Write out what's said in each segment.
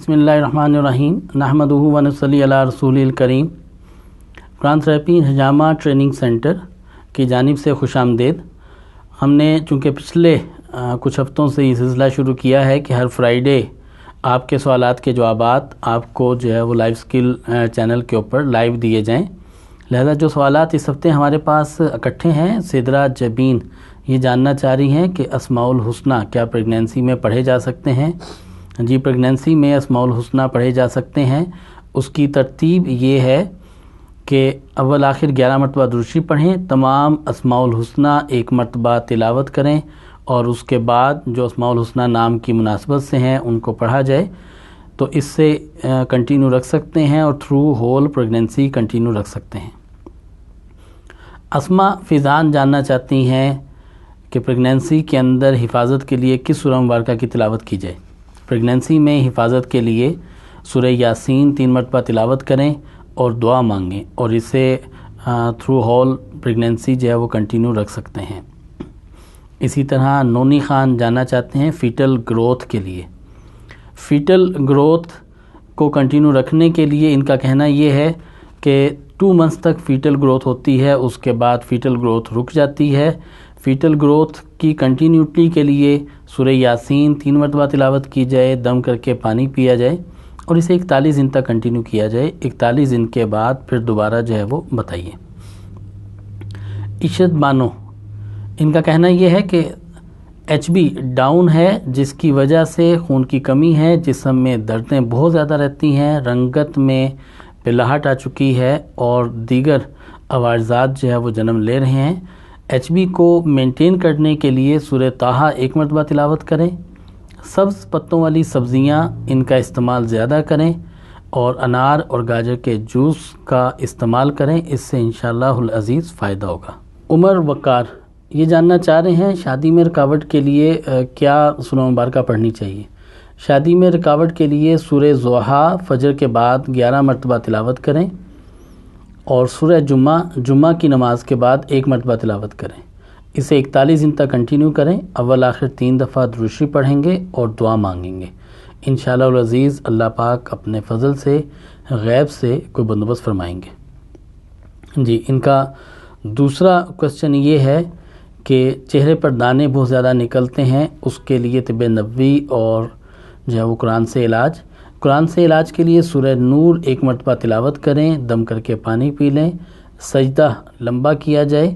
بسم اللہ الرحمن الرحیم نحمدہ و نصلی علی رسول الکریم۔ قرآن تھراپی ہجامہ ٹریننگ سینٹر کی جانب سے خوش آمدید۔ ہم نے چونکہ پچھلے کچھ ہفتوں سے یہ سلسلہ شروع کیا ہے کہ ہر فرائیڈے آپ کے سوالات کے جوابات آپ کو جو ہے وہ لائیو سکل چینل کے اوپر لائیو دیے جائیں، لہذا جو سوالات اس ہفتے ہمارے پاس اکٹھے ہیں، سدرہ جبین یہ جاننا چاہ رہی ہیں کہ اسماء الحسنی کیا پریگنینسی میں پڑھے جا سکتے ہیں؟ جی، پریگنینسی میں اسماء الحسنی پڑھے جا سکتے ہیں۔ اس کی ترتیب یہ ہے کہ اول آخر 11 مرتبہ درود شریف پڑھیں، تمام اسماء الحسنی ایک مرتبہ تلاوت کریں اور اس کے بعد جو اسماء الحسنی نام کی مناسبت سے ہیں ان کو پڑھا جائے، تو اس سے کنٹینیو رکھ سکتے ہیں اور تھرو ہول پریگنینسی کنٹینیو رکھ سکتے ہیں۔ اسماء فیضان جاننا چاہتی ہیں کہ پریگنینسی کے اندر حفاظت کے لیے کس سورہ مبارکہ کی تلاوت کی جائے؟ پریگنینسی میں حفاظت کے لیے سورہ یاسین 3 مرتبہ تلاوت کریں اور دعا مانگیں، اور اسے تھرو ہول پریگنینسی جو ہے وہ کنٹینیو رکھ سکتے ہیں۔ اسی طرح نونی خان جاننا چاہتے ہیں فیٹل گروتھ کے لیے۔ فیٹل گروتھ کو کنٹینیو رکھنے کے لیے ان کا کہنا یہ ہے کہ 2 منتھس تک فیٹل گروتھ ہوتی ہے، اس کے بعد فیٹل گروتھ رک جاتی ہے۔ فیٹل گروتھ کی کنٹینیوٹی کے لیے سورہ یاسین 3 مرتبہ تلاوت کی جائے، دم کر کے پانی پیا جائے اور اسے 41 دن تک کنٹینیو کیا جائے۔ 41 دن کے بعد پھر دوبارہ جو ہے وہ بتائیے۔ عشرت بانو، ان کا کہنا یہ ہے کہ HB ڈاؤن ہے، جس کی وجہ سے خون کی کمی ہے، جسم میں دردیں بہت زیادہ رہتی ہیں، رنگت میں پلاہٹ آ چکی ہے اور دیگر عوارضات جو ہے وہ جنم لے رہے ہیں۔ HB کو مینٹین کرنے کے لیے سورہ طٰہٰ 1 مرتبہ تلاوت کریں، سبز پتوں والی سبزیاں ان کا استعمال زیادہ کریں اور انار اور گاجر کے جوس کا استعمال کریں، اس سے انشاءاللہ العزیز فائدہ ہوگا۔ عمر وقار یہ جاننا چاہ رہے ہیں شادی میں رکاوٹ کے لیے کیا سورہ مبارکہ پڑھنی چاہیے؟ شادی میں رکاوٹ کے لیے سورہ ضحیٰ فجر کے بعد 11 مرتبہ تلاوت کریں اور سورہ جمعہ کی نماز کے بعد 1 مرتبہ تلاوت کریں، اسے 41 دن تک کنٹینیو کریں۔ اول آخر 3 دفعہ درود شریف پڑھیں گے اور دعا مانگیں گے، انشاءاللہ العزیز اللہ پاک اپنے فضل سے غیب سے کوئی بندوبست فرمائیں گے۔ جی، ان کا دوسرا کوسچن یہ ہے کہ چہرے پر دانے بہت زیادہ نکلتے ہیں، اس کے لیے طب نبوی اور جو ہے وہ قرآن سے علاج کے لیے سورہ نور 1 مرتبہ تلاوت کریں، دم کر کے پانی پی لیں، سجدہ لمبا کیا جائے،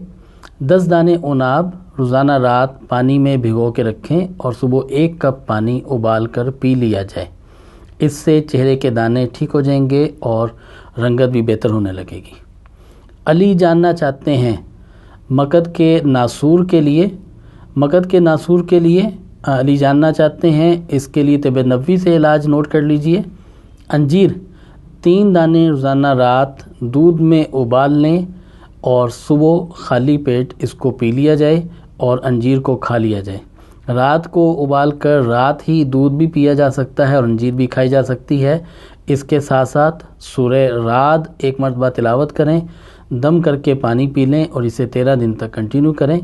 10 دانے عناب روزانہ رات پانی میں بھگو کے رکھیں اور صبح 1 کپ پانی ابال کر پی لیا جائے، اس سے چہرے کے دانے ٹھیک ہو جائیں گے اور رنگت بھی بہتر ہونے لگے گی۔ علی جاننا چاہتے ہیں مقد کے ناسور کے لیے علی جاننا چاہتے ہیں، اس کے لیے طب نبوی سے علاج نوٹ کر لیجئے۔ انجیر 3 دانے روزانہ رات دودھ میں ابال لیں اور صبح خالی پیٹ اس کو پی لیا جائے اور انجیر کو کھا لیا جائے۔ رات کو ابال کر رات ہی دودھ بھی پیا جا سکتا ہے اور انجیر بھی کھائی جا سکتی ہے۔ اس کے ساتھ ساتھ سورہ رعد 1 مرتبہ تلاوت کریں، دم کر کے پانی پی لیں اور اسے 13 دن تک کنٹینیو کریں،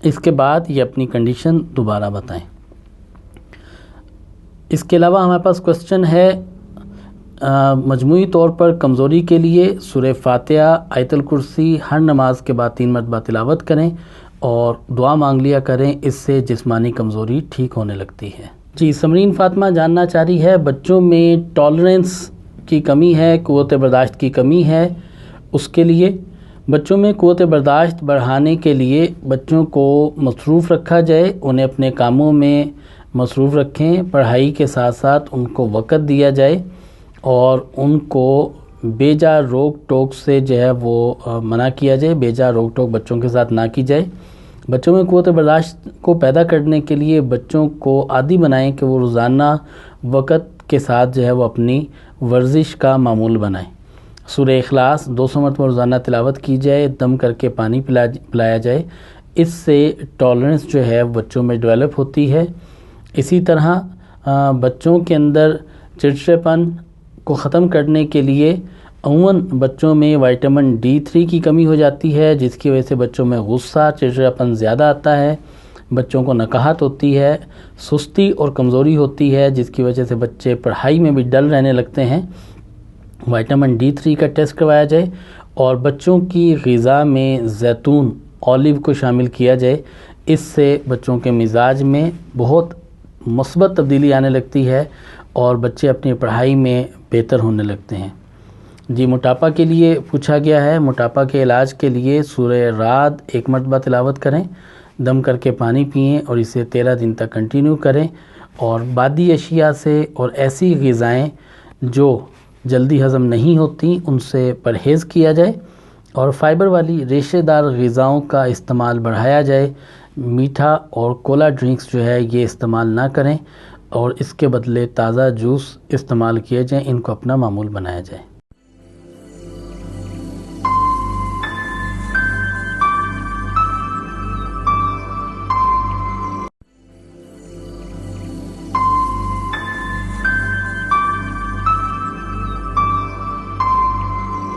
اس کے بعد یہ اپنی کنڈیشن دوبارہ بتائیں۔ اس کے علاوہ ہمارے پاس کوسچن ہے مجموعی طور پر کمزوری کے لیے سورہ فاتحہ آیت الکرسی ہر نماز کے بعد 3 مرتبہ تلاوت کریں اور دعا مانگ لیا کریں، اس سے جسمانی کمزوری ٹھیک ہونے لگتی ہے۔ جی، سمرین فاطمہ جاننا چاہ رہی ہے بچوں میں ٹالرنس کی کمی ہے، قوت برداشت کی کمی ہے، اس کے لیے بچوں میں قوت برداشت بڑھانے کے لیے بچوں کو مصروف رکھا جائے، انہیں اپنے کاموں میں مصروف رکھیں، پڑھائی کے ساتھ ساتھ ان کو وقت دیا جائے اور ان کو بے جا روک ٹوک سے جو ہے وہ منع کیا جائے، بے جا روک ٹوک بچوں کے ساتھ نہ کی جائے۔ بچوں میں قوت برداشت کو پیدا کرنے کے لیے بچوں کو عادی بنائیں کہ وہ روزانہ وقت کے ساتھ جو ہے وہ اپنی ورزش کا معمول بنائیں۔ سورہ اخلاص 200 مرتبہ روزانہ تلاوت کی جائے، دم کر کے پانی پلایا جائے، اس سے ٹالرنس جو ہے بچوں میں ڈیولپ ہوتی ہے۔ اسی طرح بچوں کے اندر چڑچڑاپن کو ختم کرنے کے لیے عموماً بچوں میں وٹامن D3 کی کمی ہو جاتی ہے، جس کی وجہ سے بچوں میں غصہ چڑچڑاپن زیادہ آتا ہے۔ بچوں کو نکاہت ہوتی ہے، سستی اور کمزوری ہوتی ہے، جس کی وجہ سے بچے پڑھائی میں بھی ڈل رہنے لگتے ہیں۔ وائٹامن D3 کا ٹیسٹ کروایا جائے اور بچوں کی غذا میں زیتون، اولیو کو شامل کیا جائے۔ اس سے بچوں کے مزاج میں بہت مثبت تبدیلی آنے لگتی ہے اور بچے اپنی پڑھائی میں بہتر ہونے لگتے ہیں۔ جی، موٹاپا کے لیے پوچھا گیا ہے، موٹاپا کے علاج کے لیے سورہ رعد 1 مرتبہ تلاوت کریں، دم کر کے پانی پئیں اور اسے 13 دن تک کنٹینیو کریں، اور بادی اشیاء سے اور ایسی غذائیں جو جلدی ہضم نہیں ہوتی ان سے پرہیز کیا جائے، اور فائبر والی ریشے دار غذاؤں کا استعمال بڑھایا جائے۔ میٹھا اور کولا ڈرنکس جو ہے یہ استعمال نہ کریں، اور اس کے بدلے تازہ جوس استعمال کیے جائیں، ان کو اپنا معمول بنایا جائے۔